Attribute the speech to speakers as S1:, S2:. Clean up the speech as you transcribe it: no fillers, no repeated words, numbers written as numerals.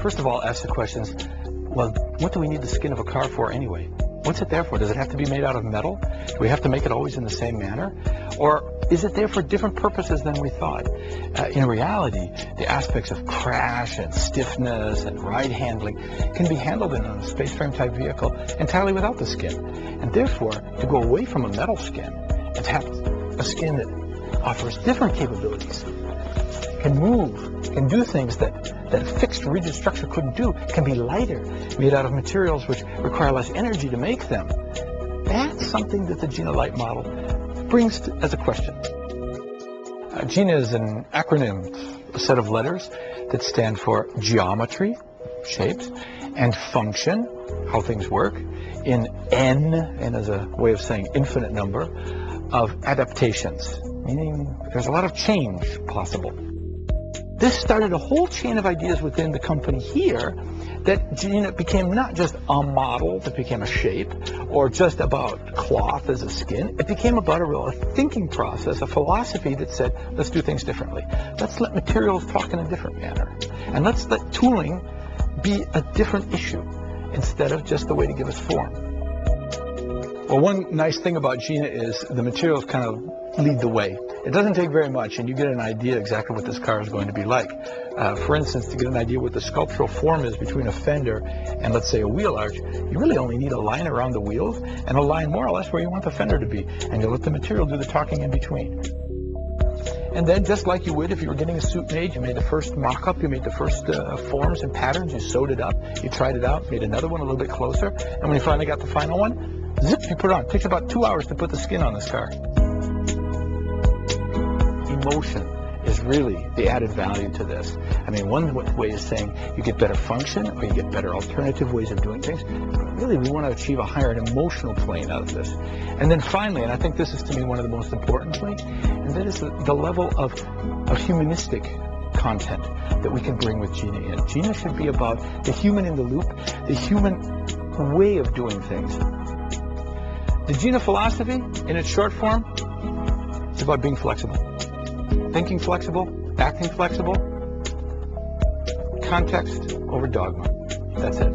S1: First of all, ask the questions, well, what do we need the skin of a car for anyway? What's it there for? Does it have to be made out of metal? Do we have to make it always in the same manner? Or is it there for different purposes than we thought? In reality, the aspects of crash and stiffness and ride handling can be handled in a space frame type vehicle entirely without the skin. And therefore, to go away from a metal skin and to have a skin that offers different capabilities, can move, can do things that a fixed rigid structure couldn't do, can be lighter, made out of materials which require less energy to make them. That's something that the GINA Light model brings as a question. GINA is an acronym, a set of letters that stand for geometry, shapes, and function, how things work, in N, and as a way of saying infinite number, of adaptations, meaning there's a lot of change possible. This started a whole chain of ideas within the company here that GINA became not just a model that became a shape or just about cloth as a skin. It became about a thinking process, a philosophy that said, let's do things differently. Let's let materials talk in a different manner. And let's let tooling be a different issue instead of just the way to give us form. Well, one nice thing about GINA is the materials kind of lead the way. It doesn't take very much, and you get an idea exactly what this car is going to be like. For instance, to get an idea what the sculptural form is between a fender and, let's say, a wheel arch, you really only need a line around the wheels and a line more or less where you want the fender to be, and you let the material do the talking in between. And then, just like you would if you were getting a suit made, you made the first mock-up, you made the first forms and patterns, you sewed it up, you tried it out, made another one a little bit closer, and when you finally got the final one, zip, you put it on. It takes about 2 hours to put the skin on this car. Emotion is really the added value to this. I mean, one way is saying you get better function or you get better alternative ways of doing things. But really, we want to achieve a higher emotional plane out of this. And then finally, and I think this is to me one of the most important things, and that is the level of humanistic content that we can bring with GINA in. GINA should be about the human in the loop, the human way of doing things. The GINA philosophy, in its short form, is about being flexible. Thinking flexible, acting flexible, context over dogma. That's it.